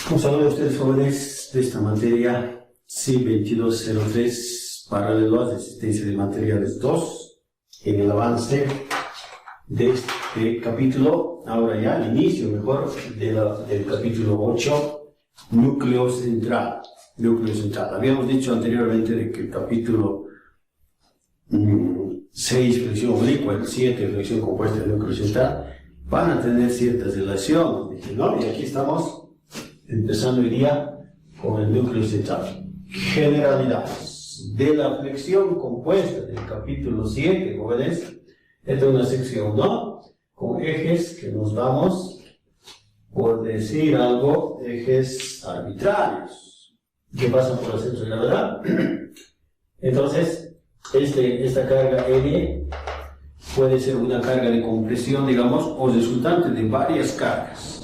Un saludo a ustedes jóvenes de esta materia C2203, paralelo a resistencia de materiales 2, en el avance de este capítulo, ahora ya al inicio mejor del capítulo 8, núcleo central. Habíamos dicho anteriormente de que el capítulo 6, flexión oblicua, el 7, flexión compuesta del núcleo central, van a tener ciertas relaciones. Dije, ¿no? Y aquí estamos empezando hoy día con el núcleo central. Generalidades de la flexión compuesta del capítulo 7, jóvenes. Esta es una sección, ¿no? Con ejes que nos vamos, por decir algo, ejes arbitrarios que pasan por el centro de gravedad. Entonces, esta carga N puede ser una carga de compresión, digamos, o resultante de varias cargas.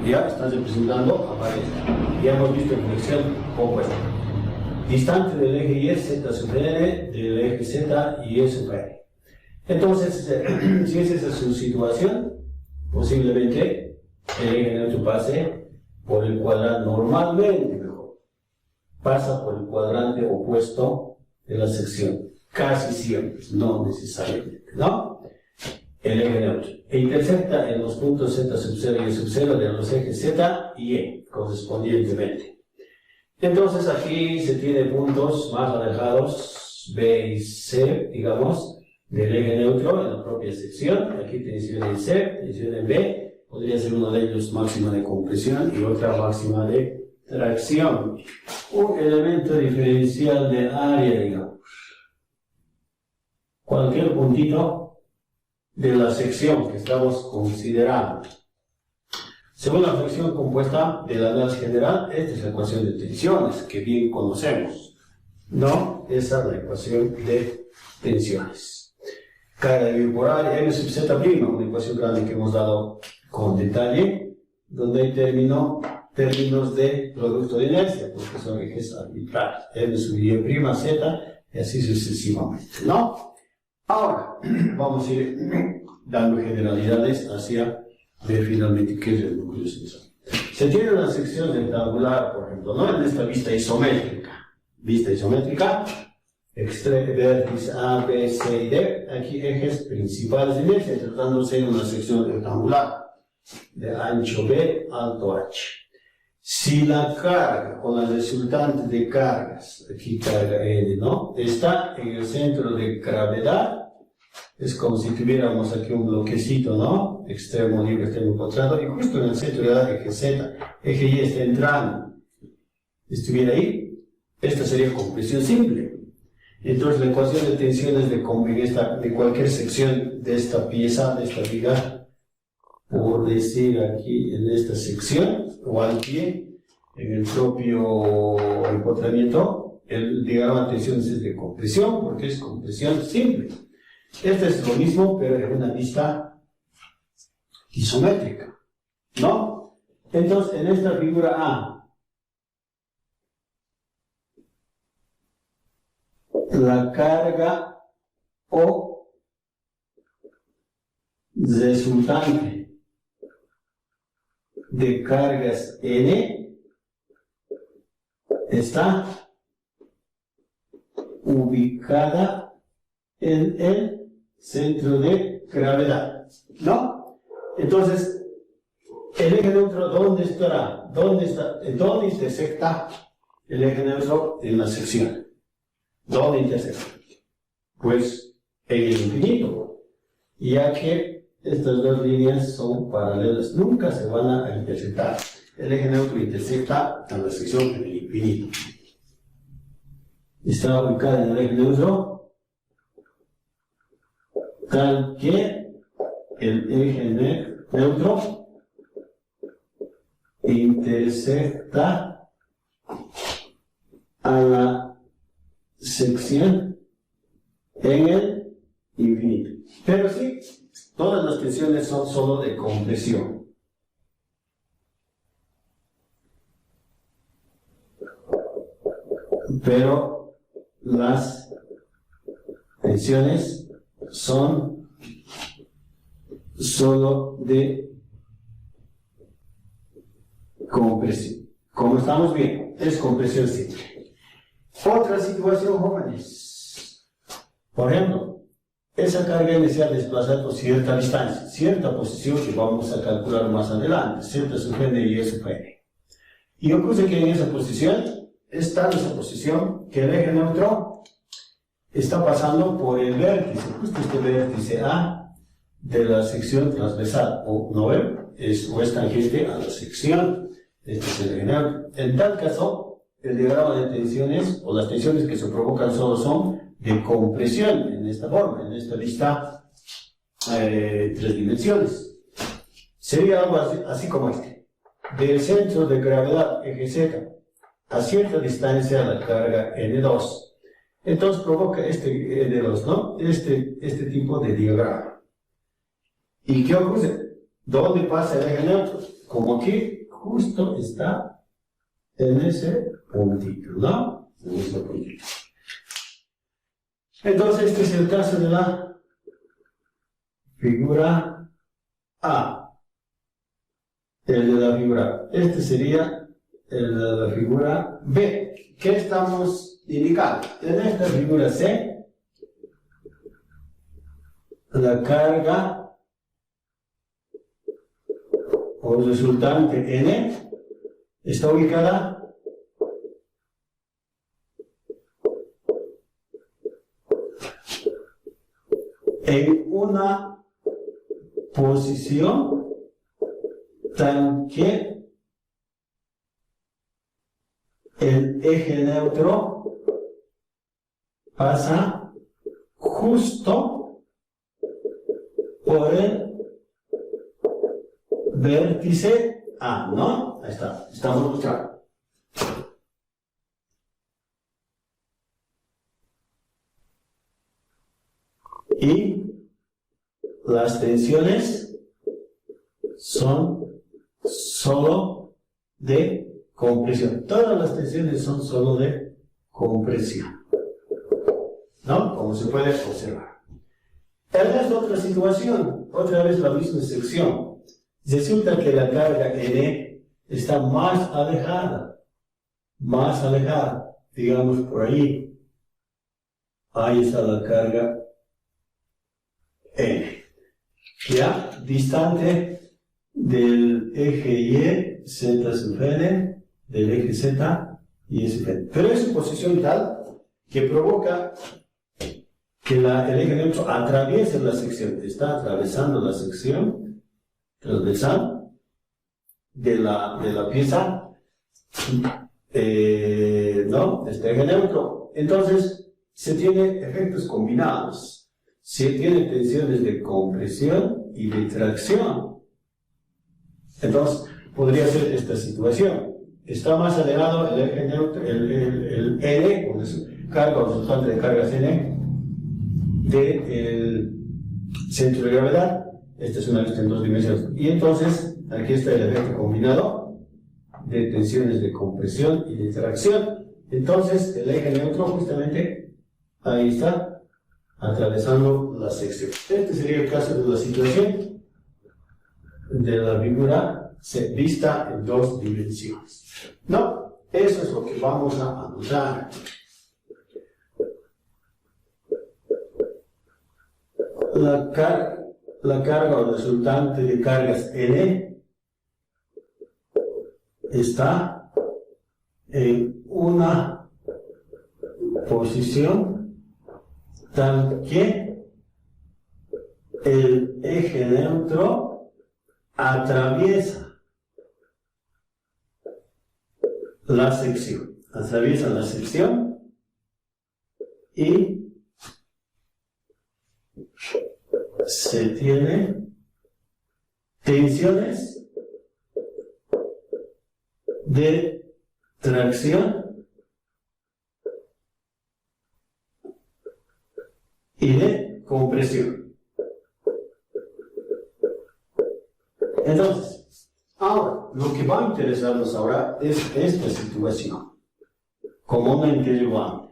Ya están representando a varias cargas. Ya hemos visto en flexión compuesta. Distante del eje Y, Z sub N, del eje Z y E sub N. Entonces, si es esa su situación, posiblemente el eje neutro pase por el cuadrante, normalmente mejor, pasa por el cuadrante opuesto de la sección, casi siempre, no necesariamente, ¿no? El eje neutro, e intersecta en los puntos Z sub 0 y E sub 0 de los ejes Z y E, correspondientemente. Entonces aquí se tiene puntos más alejados, B y C, digamos, del eje neutro en la propia sección. Aquí tensión en C, tensión en B, podría ser uno de ellos máxima de compresión y otra máxima de tracción. Un elemento diferencial del área, digamos. Cualquier puntito de la sección que estamos considerando. Según la flexión compuesta del análisis general, esta es la ecuación de tensiones que bien conocemos, ¿no? Esa es la ecuación de tensiones. Carga de bipolar M sub Z', una ecuación grande que hemos dado con detalle, donde hay términos de producto de inercia, porque son ejes arbitrarios, M sub Y', Z, y así sucesivamente, ¿no? Ahora, vamos a ir dando generalidades hacia ver finalmente qué es el núcleo central. Se tiene una sección rectangular, por ejemplo, ¿no? En esta vista isométrica, vértice A, B, C y D, aquí ejes principales de inercia, tratándose de una sección rectangular de ancho B, alto H. Si la carga o la resultante de cargas, aquí carga N, ¿no? Está en el centro de gravedad, es como si tuviéramos aquí un bloquecito, ¿no? Extremo libre, extremo cuadrado, y justo en el centro de la eje Z, eje Y está entrando. Estuviera ahí, esta sería compresión simple. Entonces la ecuación de tensiones de cualquier sección de esta pieza, de esta viga, por decir aquí en esta sección, o al pie, en el propio empotramiento, el diagrama de tensiones es de compresión, porque es compresión simple. Este es lo mismo, pero en una vista isométrica, ¿no? Entonces, en esta figura A, la carga o resultante de cargas N está ubicada en el centro de gravedad, ¿no? Entonces, el eje neutro, ¿dónde estará? ¿Dónde intersecta el eje neutro en la sección? ¿Dónde intersecta? Pues en el infinito, ya que estas dos líneas son paralelas, nunca se van a intersectar. El eje neutro intersecta en la sección en el infinito. Está ubicada en el eje neutro tal que el eje neutro intersecta a la sección en el infinito. Pero sí, todas las tensiones son solo de compresión. Pero las tensiones son solo de compresión. como estamos viendo, es compresión simple. Otra situación, jóvenes. Por ejemplo, esa carga N se ha desplazado por cierta distancia, cierta posición que vamos a calcular más adelante, Z sub N y S sub N. Y ocurre que en esa posición, está en esa posición que el eje neutro está pasando por el vértice, justo este vértice A de la sección transversal, o no es tangente a la sección. Este es el eje neutro. En tal caso, el diagrama de tensiones, o las tensiones que se provocan solo son de compresión, en esta forma, en esta lista, 3 dimensiones. Sería algo así como este. Del centro de gravedad, eje Z, a cierta distancia la carga N2. Entonces provoca este N2, ¿no? Este tipo de diagrama. ¿Y qué ocurre? ¿Dónde pasa el eje neutro? Como aquí, justo está en ese puntito, ¿no? En ese puntito. Entonces, este es el caso de la figura A. El de la figura A. Este sería el de la figura B. ¿Qué estamos indicando? En esta figura C, la carga o resultante N está ubicada en una posición tal que el eje neutro pasa justo por el vértice A, ¿no? Ahí está, estamos mostrando. Y las tensiones son solo de compresión. Todas las tensiones son solo de compresión, ¿no? Como se puede observar. Esta es otra situación, otra vez la misma sección. Resulta que la carga N está más alejada, digamos por ahí. Ahí está la carga N. Ya, distante del eje Y, Z sub N, del eje Z y S sub N. Pero es su posición tal que provoca que el eje neutro atraviese la sección, está atravesando la sección transversal de la pieza, ¿no? Este eje neutro. Entonces, se tiene efectos combinados. Se tiene tensiones de compresión y de tracción. Entonces, podría ser esta situación. Está más elevado el eje neutro, el N, con carga o resultante de cargas N, del centro de gravedad. Esta es una lista en 2 dimensiones. Y entonces, aquí está el efecto combinado de tensiones de compresión y de tracción. Entonces, el eje neutro, justamente, ahí está, atravesando la sección. Este sería el caso de la situación de la figura vista en 2 dimensiones. No, eso es lo que vamos a anotar. La carga o resultante de cargas N está en una posición tal que el eje neutro atraviesa la sección, y se tiene tensiones de tracción y de compresión. Entonces, ahora, lo que va a interesarnos ahora es esta situación, como una interrogante.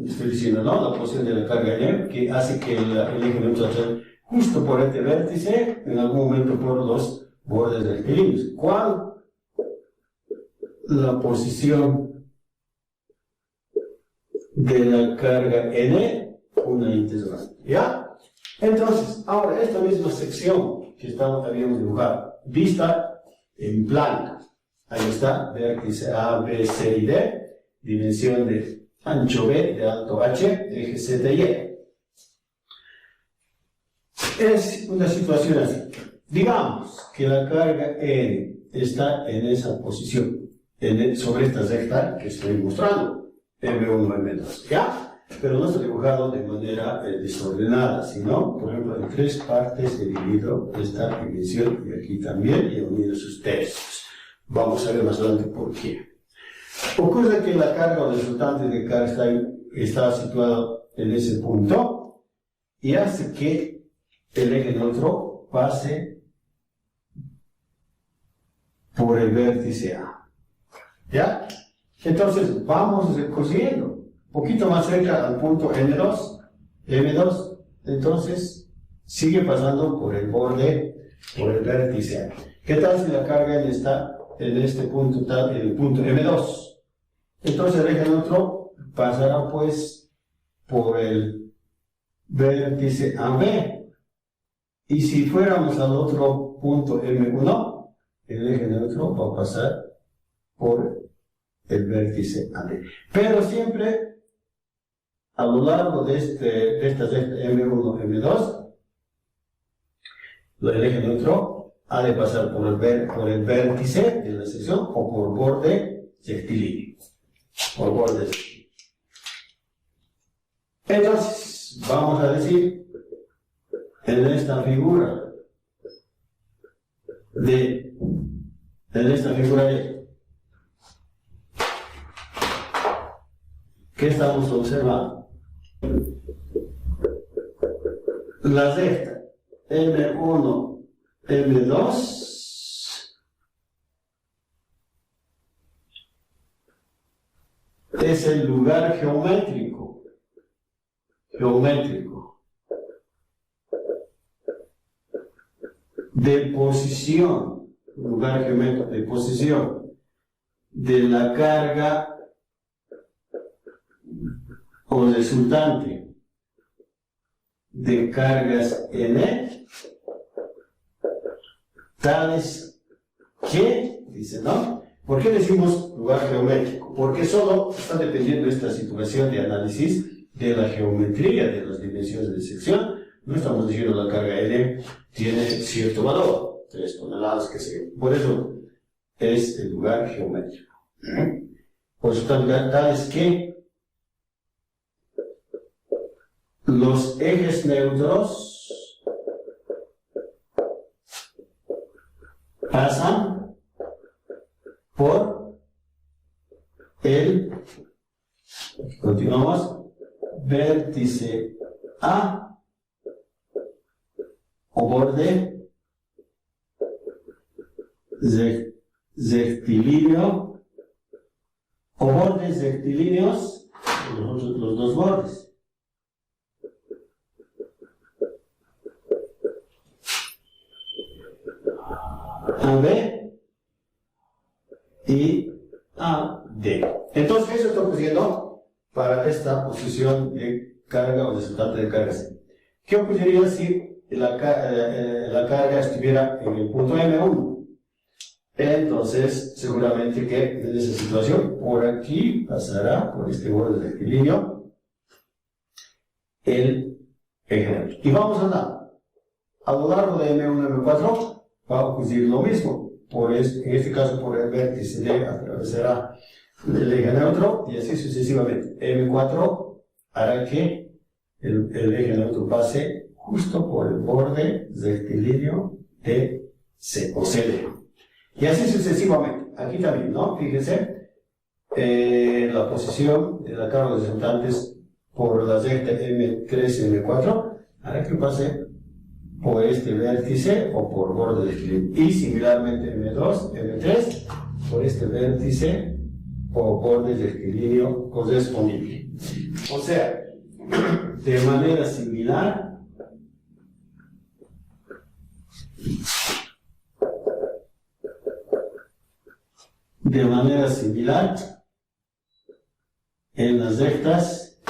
Estoy diciendo, ¿no? La posición de la carga N, que hace que el eje neutro justo por este vértice, en algún momento por los bordes del cilindro. ¿Cuál la posición de la carga N, una interrogante, ¿ya? Entonces, ahora esta misma sección que habíamos dibujado, vista en plano, ahí está, vértice A, B, C y D, dimensión de ancho B, de alto H, eje Z y Y. Es una situación así. Digamos que la carga N está en esa posición, sobre esta recta que estoy mostrando, M1, M2, ¿ya? Pero no está dibujado de manera desordenada, sino, por ejemplo, en 3 partes he dividido esta dimensión y aquí también y he unido sus tercios. Vamos a ver más adelante por qué. Ocurre que la carga o resultante de carga está situado en ese punto y hace que el eje neutro pase por el vértice A. ¿Ya? Entonces vamos recorriendo un poquito más cerca al punto M2, entonces sigue pasando por el borde, por el vértice A. ¿Qué tal si la carga está en este punto, en el punto M2? Entonces el eje neutro pasará pues por el vértice AB. Y si fuéramos al otro punto M1, el eje neutro va a pasar por el vértice AB. Pero siempre a lo largo de esta M1, M2, el eje neutro ha de pasar por el vértice de la sección o por borde rectilíneo. Por borde rectilíneo. Entonces, vamos a decir, en esta figura de ¿qué estamos observando? La recta M1, M2 es el lugar geométrico de posición, lugar geométrico de posición de la carga o resultante de cargas N, tales que, dice, ¿no? ¿Por qué decimos lugar geométrico? Porque solo está dependiendo esta situación de análisis de la geometría de las dimensiones de sección. No estamos diciendo la carga N tiene cierto valor, 3 toneladas, que sé yo. Por eso es el lugar geométrico. Por eso tales que los ejes neutros pasan por el, continuamos, vértice A o borde rectilíneo o bordes rectilíneos, los dos bordes. AB y AD. Entonces, eso está ocurriendo para esta posición de carga o resultante de carga C. ¿Qué ocurriría si la carga estuviera en el punto M1? Entonces, seguramente que en esa situación, por aquí pasará, por este borde rectilíneo, el eje neutro. Y vamos a andar. A lo largo de M1, M4, va a ocurrir lo mismo. En este caso, por el vértice D atravesará el eje neutro y así sucesivamente. M4 hará que el eje neutro pase justo por el borde rectilíneo de C o CD. Y así sucesivamente. Aquí también, ¿no? Fíjense, la posición de la carga de resultantes por la recta M3 y M4 hará que pase por este vértice o por borde rectilíneo. Y similarmente M2, M3, por este vértice o borde rectilíneo correspondiente. O sea, de manera similar, De manera similar, en las rectas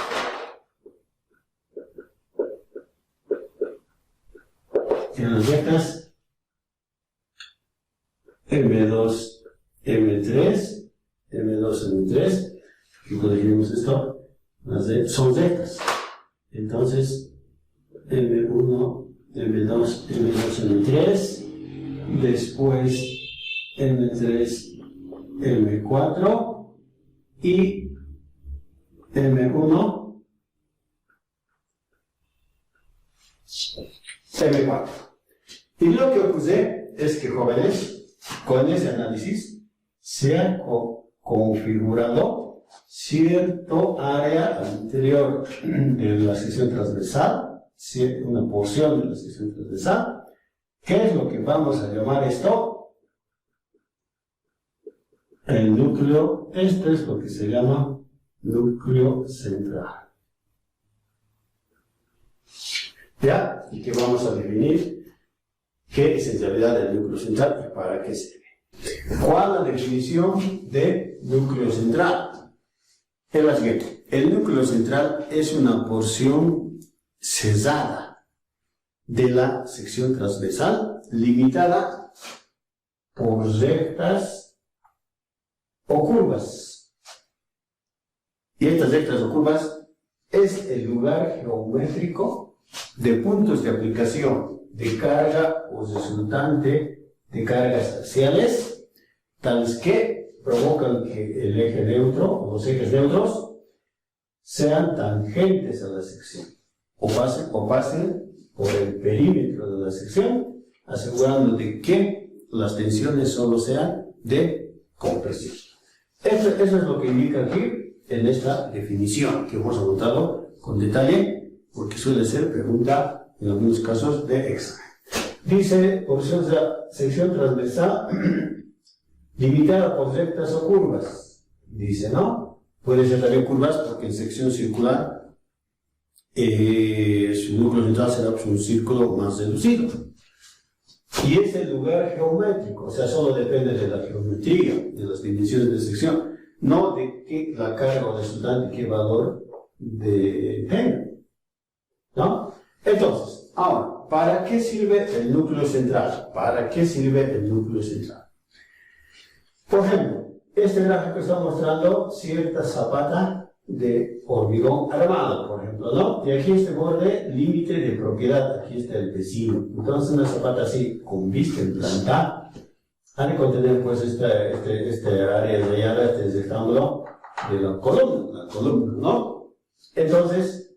M2, M3, M2, M3, y corregimos esto, son rectas. Entonces, M1, M2, M2, M3, después M3, M4 y M1, M4. Y lo que ocurre es que, jóvenes, con ese análisis se ha configurado cierto área al interior de la sección transversal, una porción de la sección transversal. ¿Qué es lo que vamos a llamar esto? El núcleo. Esto es lo que se llama núcleo central. ¿Ya? Y que vamos a definir qué es en realidad el núcleo central y para qué sirve. ¿Cuál es la definición de núcleo central? Es la siguiente. El núcleo central es una porción cerrada de la sección transversal limitada por rectas o curvas. Y estas rectas o curvas es el lugar geométrico de puntos de aplicación de carga o resultante de cargas axiales, tales que provocan que el eje neutro o los ejes neutros sean tangentes a la sección o pasen por el perímetro de la sección, asegurando de que las tensiones solo sean de compresión. Eso es lo que indica aquí en esta definición que hemos anotado con detalle, porque suele ser pregunta en algunos casos de examen. Dice, porción de la sección transversal limitada por rectas o curvas. Dice, ¿no? Puede ser también curvas porque en sección circular su núcleo central será pues, un círculo más reducido. Y es el lugar geométrico, o sea, solo depende de la geometría, de las dimensiones de sección, no de que la carga o resultante, qué valor tenga. ¿No? Entonces, ahora, ¿para qué sirve el núcleo central? ¿Para qué sirve el núcleo central? Por ejemplo, este gráfico está mostrando cierta zapata de hormigón armado, por ejemplo, ¿no? Y aquí este borde límite de propiedad, aquí está el vecino. Entonces, una zapata así, con vista en planta, ha de contener, pues, este área rayada, este rectángulo de la columna, ¿no? Entonces,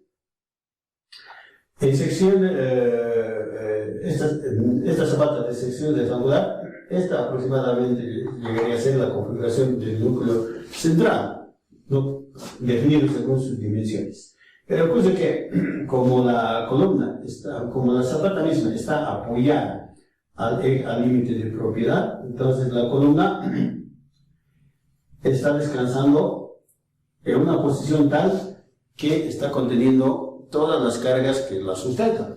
en sección, esta zapata de sección rectangular, esta aproximadamente llegaría a ser la configuración del núcleo central, ¿no? Definido según sus dimensiones. Pero ocurre que, como la columna, como la zapata misma está apoyada al límite de propiedad, entonces la columna está descansando en una posición tal que está conteniendo todas las cargas que la sustentan.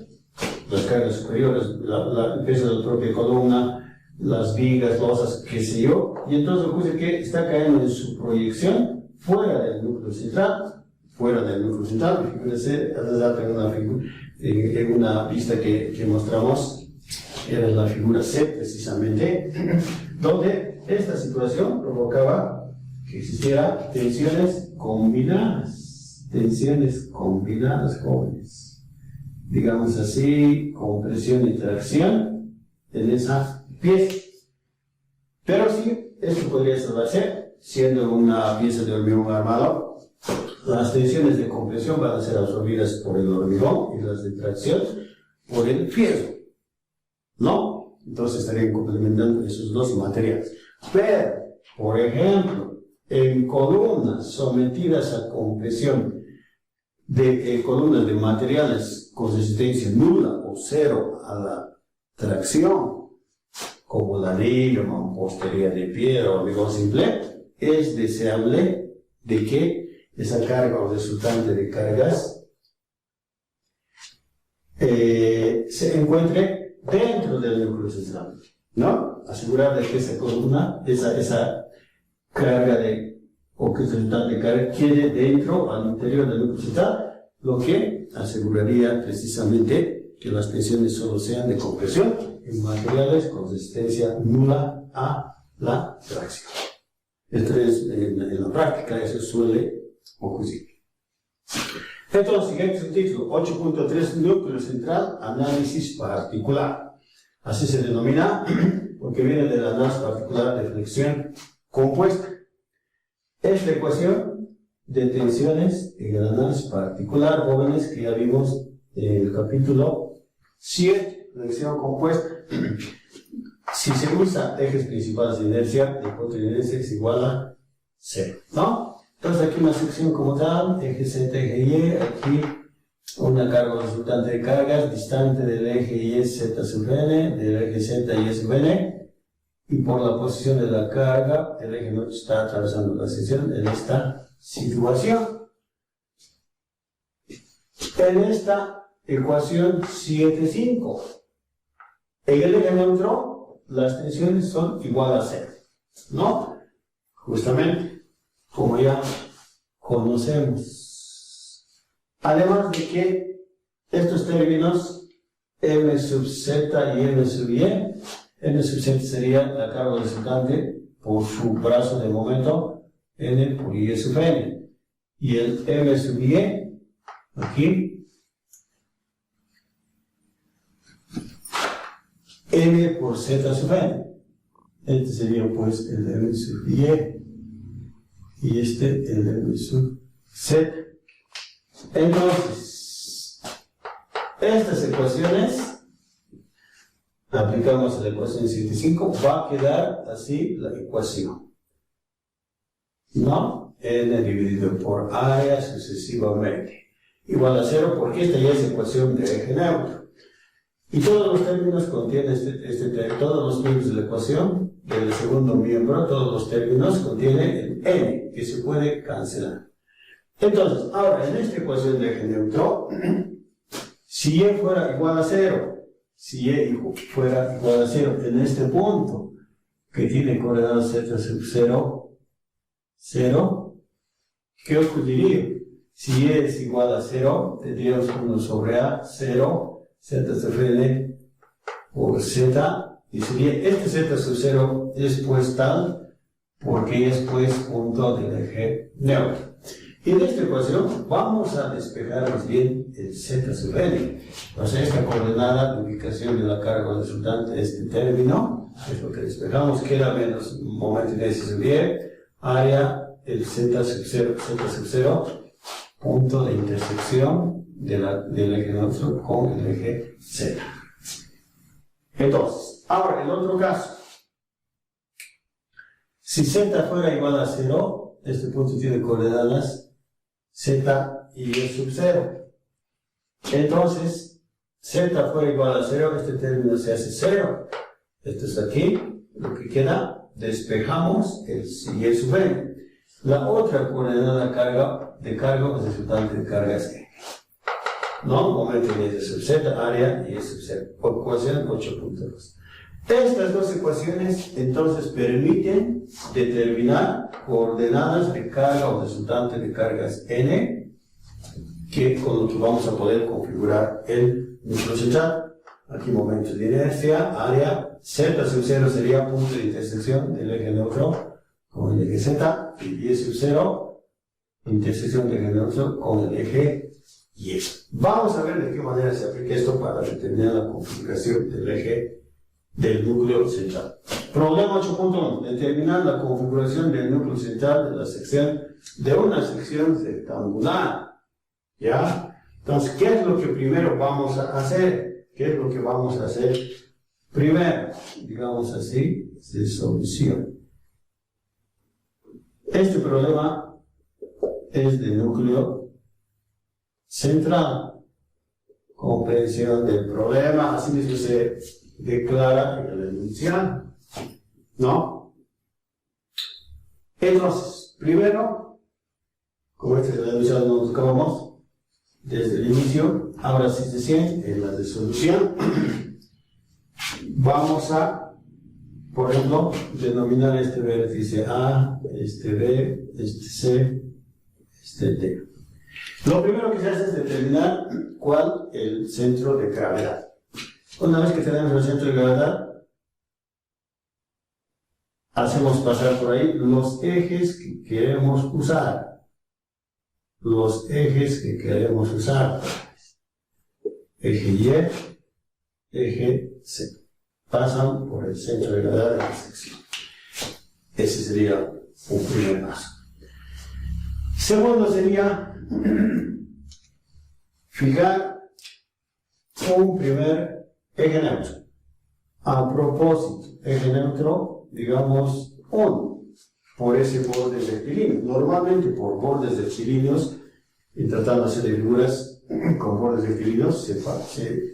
Las cargas superiores, el peso de la propia columna, las vigas, losas, qué sé yo, y entonces ocurre que está cayendo en su proyección fuera del núcleo central, fíjense, en una vista que mostramos, era la figura C precisamente, donde esta situación provocaba que existieran tensiones combinadas, jóvenes, digamos así, compresión y tracción en esa pieza. Pero sí, esto podría salvarse, siendo una pieza de hormigón armado, las tensiones de compresión van a ser absorbidas por el hormigón y las de tracción por el fierro, ¿no? Entonces estarían complementando esos dos materiales. Pero, por ejemplo, en columnas sometidas a compresión de columnas de materiales con resistencia nula o cero a la tracción, como ladrillo, mampostería de piedra o hormigón simple, es deseable de que esa carga o resultante de cargas se encuentre dentro del núcleo central, ¿no? Asegurar de que esa columna, esa carga o que resultante de carga quede dentro, al interior del núcleo central, lo que aseguraría precisamente que las tensiones solo sean de compresión en materiales con resistencia nula a la tracción. Esto es, en la práctica, eso suele ocurrir. Entonces, siguiente subtítulo, 8.3, núcleo central, análisis particular. Así se denomina, porque viene del análisis particular de flexión compuesta. Es la ecuación de tensiones en el análisis particular, jóvenes, que ya vimos en el capítulo 7, flexión compuesta. Si se usa ejes principales de inercia, el punto de inercia es igual a 0, ¿no? Entonces aquí una sección como tal, eje Z, eje Y, aquí una carga resultante de cargas distante del eje Y Z sub n, del eje Z Y sub n, y por la posición de la carga, el eje no está atravesando la sección en esta situación. En esta ecuación 7.5, en el eje neutro, las tensiones son igual a 0, ¿no? Justamente, como ya conocemos. Además de que estos términos, M sub Z y M sub Y, M sub Z sería la carga resultante por su brazo de momento, N por Y sub N. Y el M sub Y, aquí, N por Z sub N. Este sería pues el M sub Y. Y este el M sub Z. Entonces, estas ecuaciones, aplicamos a la ecuación 7.5, va a quedar así la ecuación, ¿no? N dividido por área sucesivamente, igual a 0, porque esta ya es ecuación de eje neutro. Y todos los términos contienen todos los miembros de la ecuación, del segundo miembro, todos los términos contienen el n, que se puede cancelar. Entonces, ahora, en esta ecuación de eje neutro, si y fuera igual a 0, si y fuera igual a 0 en este punto, que tiene coordenadas z sub 0, 0, ¿qué ocurriría? Si y es igual a 0, tendríamos 1 sobre a, 0, z sub n por z, y sería este z sub 0 es pues tal, porque es pues punto del eje neutro. Y en esta ecuación vamos a despejar más bien el z sub n. O sea, esta coordenada de ubicación de la carga resultante de este término, es lo que despejamos, queda menos momento de inercia sub y, área, el z sub 0, punto de intersección del eje neutro con el eje z. Entonces, ahora el otro caso. Si z fuera igual a 0, este punto tiene coordenadas z y y sub 0. Entonces, z fuera igual a 0, este término se hace 0. Esto es aquí, lo que queda, despejamos el y sub n. La otra coordenada de carga es resultante de carga es n. ¿No? Momento de y sub z, área y sub 0. Ecuación 8.2. Estas dos ecuaciones entonces permiten determinar coordenadas de carga o resultante de cargas n, con lo que vamos a poder configurar el núcleo central. Aquí momentos de inercia, área, z sub 0 sería punto de intersección del eje neutro con el eje z, y y sub 0, intersección del eje neutro con el eje y. Vamos a ver de qué manera se aplica esto para determinar la configuración del eje del núcleo central. Problema 8.1. Determinar la configuración del núcleo central de una sección rectangular. ¿Ya? Entonces, ¿qué es lo que primero vamos a hacer? ¿Qué es lo que vamos a hacer primero? Digamos así, de solución. Este problema es de núcleo central. Comprensión del problema, así mismo se declara en el enunciado, ¿no? Entonces, primero, como este es el enunciado, nos buscábamos desde el inicio, ahora sí se siente en la resolución, vamos a por ejemplo, denominar este vértice A, este B, este C, este D. Lo primero que se hace es determinar cuál es el centro de gravedad. Una vez que tenemos el centro de gravedad, hacemos pasar por ahí los ejes que queremos usar. Los ejes que queremos usar. Eje Y, eje C. Pasan por el centro de gravedad de la sección. Ese sería un primer paso. Segundo sería fijar un primer eje neutro. A propósito, eje neutro, digamos 1, por ese borde rectilíneo. Normalmente por bordes rectilíneos, y tratando de hacer figuras con bordes rectilíneos, se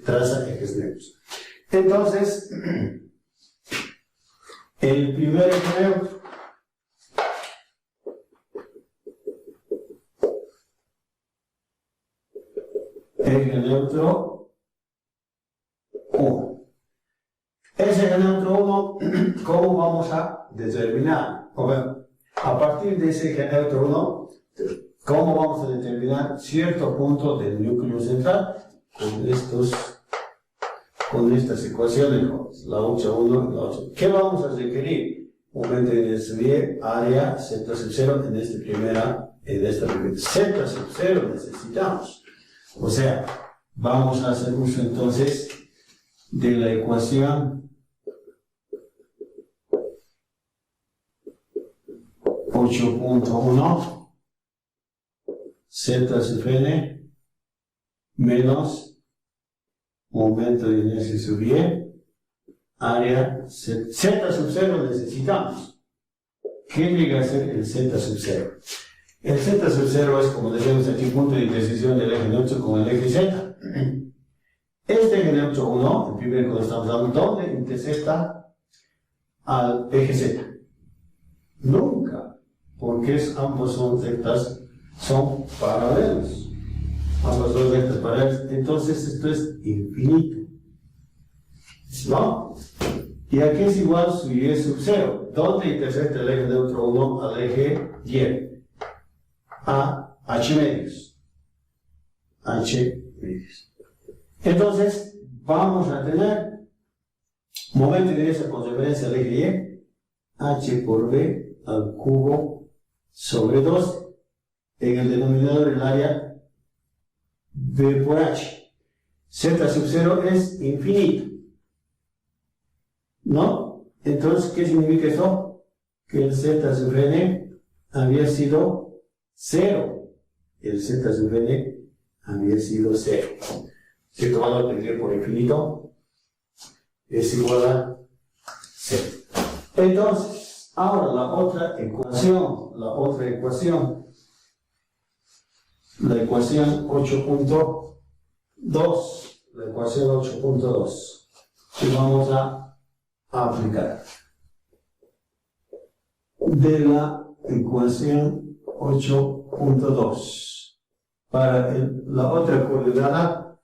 traza ejes neutros. Entonces, el primer eje neutro eje neutro 1. Ese eje neutro 1, ¿cómo vamos a determinar? A partir de ese eje neutro 1, ¿cómo vamos a determinar cierto punto del núcleo central? Con estas ecuaciones, la 8.1 y la 8. ¿Qué vamos a requerir? Momento de inercia, área, z sub 0 en esta primera. Z sub 0 necesitamos. O sea, vamos a hacer uso entonces de la ecuación 8.1 z sub n menos momento de inercia sub y, área z sub 0 necesitamos. ¿Qué llega a ser el z sub 0? El z sub 0 es, como decíamos aquí, punto de intersección del eje neutro con el eje z. Este eje neutro 1, el primero que estamos hablando, ¿dónde intersecta al eje z? Nunca, porque ambos son rectas, son paralelos. Ambas dos rectas paralelas, entonces esto es infinito, ¿no? Y aquí es igual su y sub 0. ¿Dónde intersecta el eje neutro 1 al eje y? A h medios. H medios. Entonces, vamos a tener momento de inercia con referencia al eje y, h por b al cubo sobre 2, en el denominador el área b por h. Z sub 0 es infinito, ¿no? Entonces, ¿qué significa eso? Que el z sub n había sido 0. El z sub n había sido 0. Cierto valor dividido por infinito es igual a 0. Entonces, ahora la otra ecuación, la ecuación 8.2, que vamos a aplicar. De la ecuación 8.2 para la otra coordenada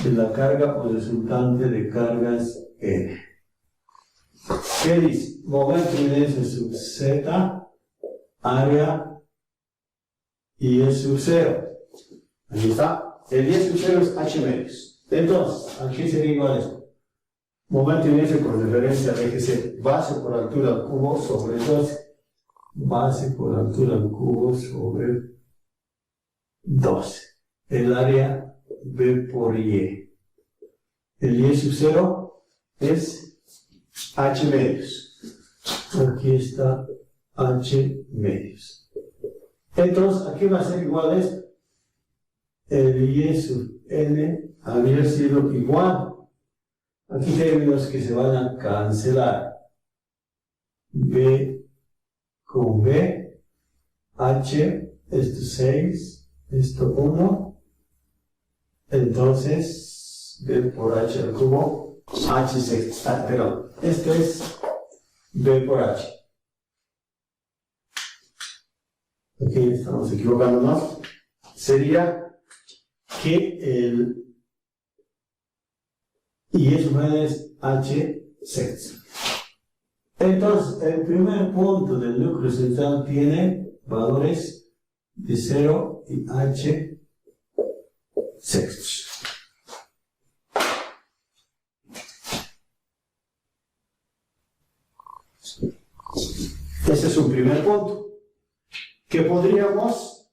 de la carga o resultante de cargas n. ¿Qué dice? Momento de inercia sub z, área y es sub 0. Ahí está. El y sub 0 es h medios. Entonces, aquí sería igual a esto. Momento de inercia con referencia al eje z. Base por altura al cubo sobre 12. Base por altura al cubo sobre 12. El área b por y. El y sub 0 es h medios. Aquí está h medios. Entonces, aquí va a ser igual a esto. El y sub n habría sido igual. Aquí términos que se van a cancelar. B con B, H, esto 6, esto 1. Entonces, B por H al cubo, H sexta, perdón, esto es B por H. Aquí estamos equivocándonos. Sería que el y eso es H sexta. Entonces, el primer punto del núcleo central tiene valores de 0 y h sextos. Ese es un primer punto que podríamos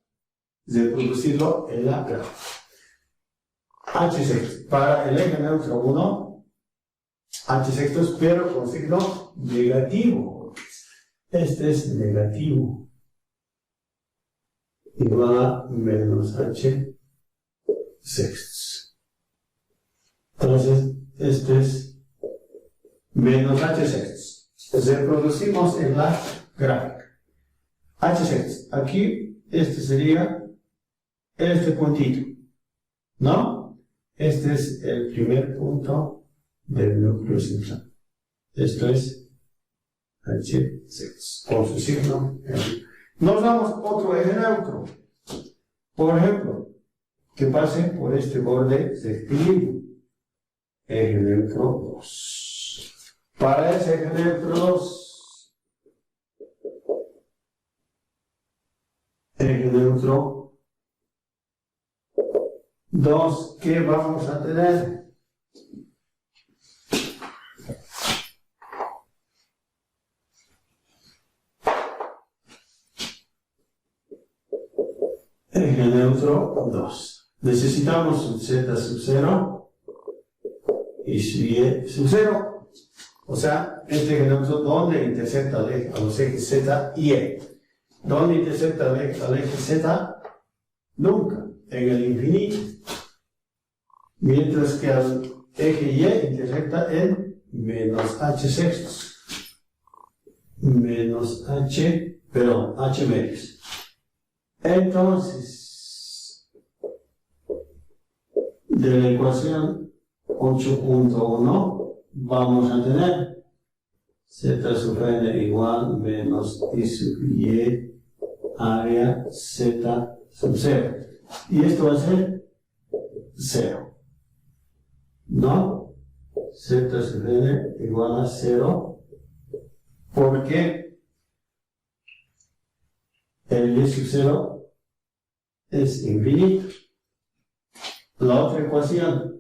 reproducirlo en la gráfica. H sextos para el eje neutro 1, h sextos, pero con signo negativo. Este es negativo. Igual a menos h sextos. Entonces, este es menos h sextos. Reproducimos en la gráfica. H sextos. Aquí, este sería este puntito, ¿no? Este es el primer punto del núcleo central. Esto es h sextos, con su signo. Nos damos otro eje neutro. Por ejemplo, que pase por este borde rectilíneo. Eje neutro 2. Para ese eje neutro 2, eje neutro 2, ¿qué vamos a tener? Eje neutro 2. Necesitamos su z sub 0 y su y sub 0. O sea, este eje neutro, ¿dónde intersecta a los ejes z y e? ¿Dónde intersecta al eje z? Nunca, en el infinito. Mientras que al eje y intersecta en menos h sextos. Menos h, perdón, h medios. Entonces, de la ecuación 8.1 vamos a tener z sub n igual menos i sub y área z sub 0. Y esto va a ser 0. ¿No? Z sub n igual a 0 porque el y sub 0 es infinito. La otra ecuación,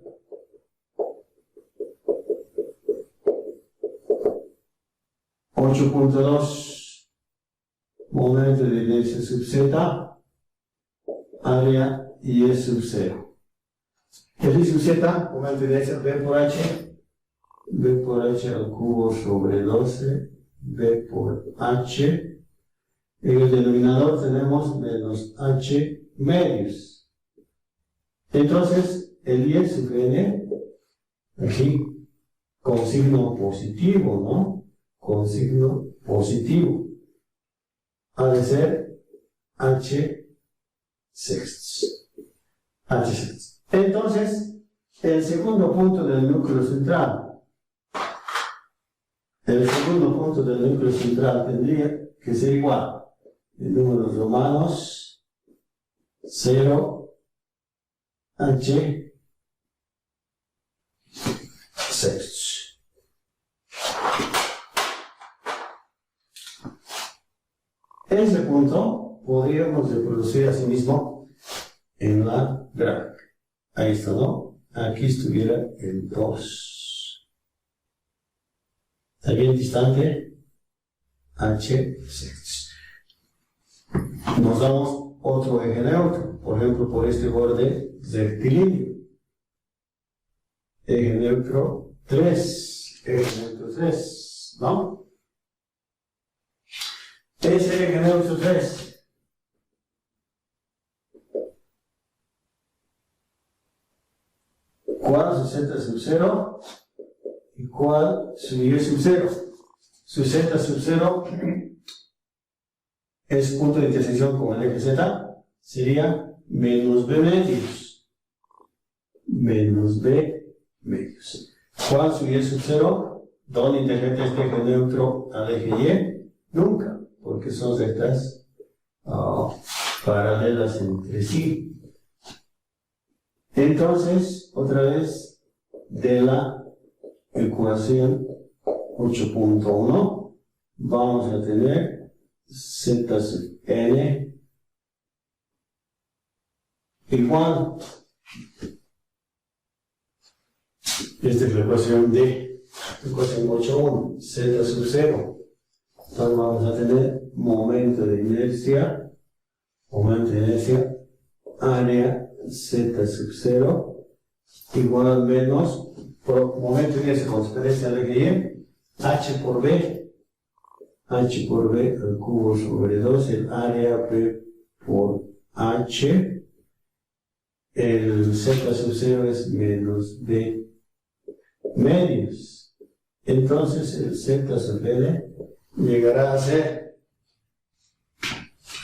momento de inercia sub z, área y sub 0. El y sub z, momento de inercia, b por h al cubo sobre 12, b por h. En el denominador tenemos menos h medios. Entonces, el y sub n, aquí, con signo positivo, ¿no? Con signo positivo. Ha de ser h sextos. H sextos. Entonces, el segundo punto del núcleo central. El segundo punto del núcleo central tendría que ser igual. En números romanos, 0, h sextos. Ese punto podríamos reproducir asimismo en la gráfica. Ahí está, ¿no? Aquí estuviera el 2. Está bien distante, h sextos. Nos damos otro eje neutro, por ejemplo, por este borde rectilíneo. Eje neutro 3, eje neutro 3, ¿no? Ese eje neutro 3. ¿Cuál su z sub 0? ¿Y cuál su y sub 0? Su z sub 0 es punto de intersección con el eje z, sería menos b medios. Menos b medios. ¿Cuál su y sub 0? ¿Dónde intersecta este eje neutro al eje y? Nunca, porque son rectas paralelas entre sí. Entonces, otra vez, de la ecuación 8.1, vamos a tener z sub n igual. Esta es la ecuación de ecuación 8.1, z sub 0. Entonces vamos a tener momento de inercia, área z sub 0 igual menos, por momento de inercia con transferencia de y, h por b al cubo sobre 2, el área b por h, el z sub 0 es menos b medios. Entonces el z sub n llegará a ser,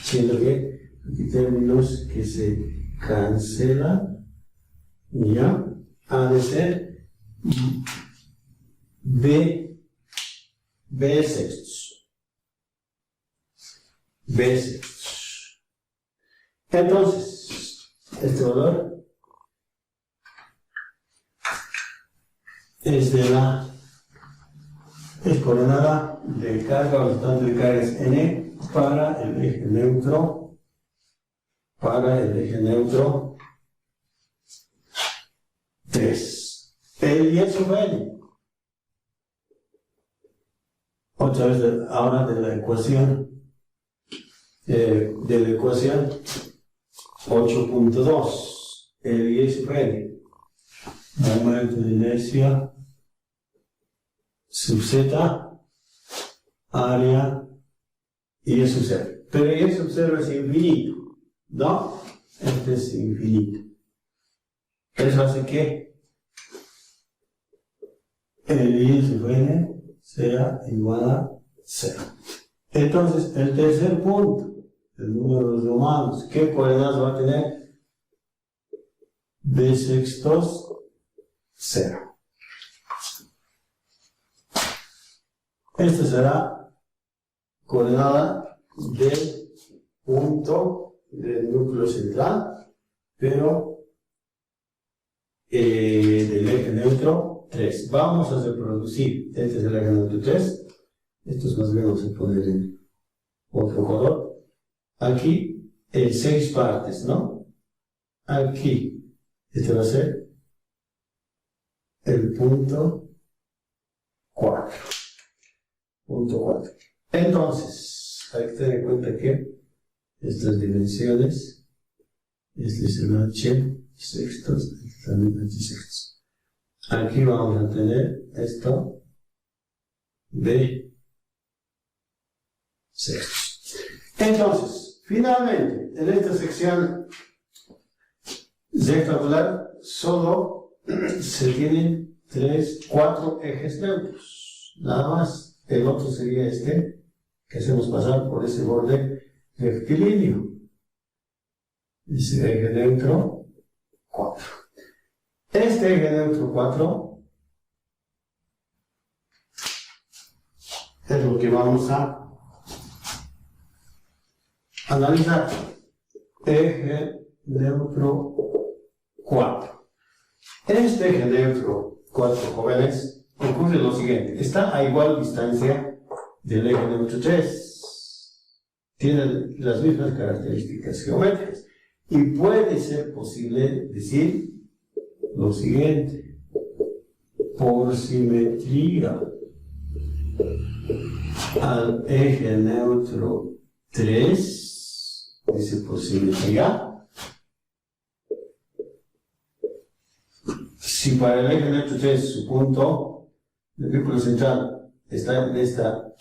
siendo que aquí términos que se cancelan, ya, ha de ser b sextos. Entonces, este valor es coordenada de carga o resultante de carga es n para el eje neutro, 3. El y sub n. Otra vez ahora de la ecuación 8.2. El y sub n. Momento de inercia sub z, área y sub 0. Pero y sub 0 es infinito, ¿no? Este es infinito. Eso hace que el y sub n sea igual a 0. Entonces, el tercer punto, el número de romanos, ¿qué coordenadas va a tener? B sextos 0. Esta será coordenada del punto del núcleo central, pero del eje neutro 3. Vamos a reproducir. Este es el eje neutro 3. Esto es más bien, vamos a poner en otro color. Aquí, en 6 partes, ¿no? Aquí, este va a ser el punto 4. Punto 4. Entonces, hay que tener en cuenta que estas dimensiones, este es el h sextos, este también h sextos. Aquí vamos a tener esto b sextos. Entonces, finalmente, en esta sección rectangular solo se tienen 4 ejes neutros, nada más. El otro sería este, que hacemos pasar por ese borde rectilíneo. Ese eje neutro 4. Este eje neutro 4 es lo que vamos a analizar. Eje neutro 4. Este eje neutro 4, jóvenes, ocurre lo siguiente. Está a igual distancia del eje neutro 3. Tienen las mismas características geométricas. Y puede ser posible decir lo siguiente. Por simetría al eje neutro 3, dice por simetría, si para el eje neutro 3 su punto el círculo central está en esta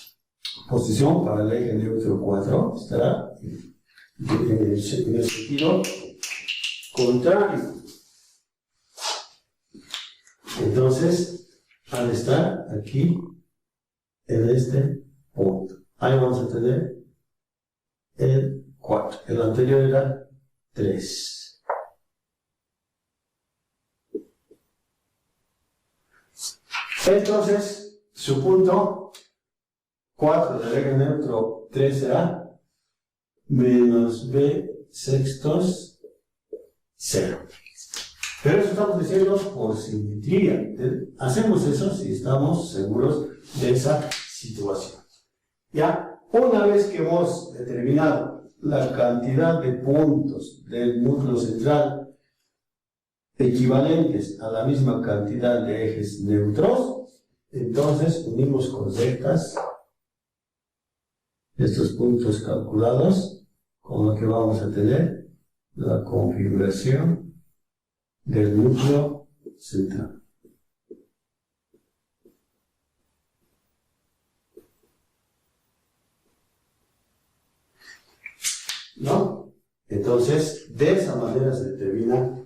posición, para el eje neutro 4 estará en el sentido contrario. Entonces, al estar aquí en este punto, ahí vamos a tener el 4. El anterior era 3. Entonces, su punto 4 del eje neutro 3 será menos b sextos 0. Pero eso estamos diciendo por simetría. Hacemos eso si estamos seguros de esa situación. ¿Ya? Una vez que hemos determinado la cantidad de puntos del núcleo central equivalentes a la misma cantidad de ejes neutros, entonces unimos con rectas estos puntos calculados, con lo que vamos a tener la configuración del núcleo central. ¿No? Entonces, de esa manera se determina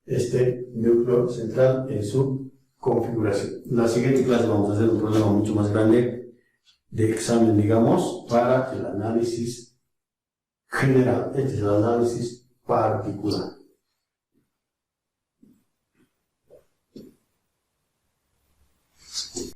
este núcleo central en su configuración. En la siguiente clase vamos a hacer un problema mucho más grande de examen, digamos, para el análisis general. Este es el análisis particular.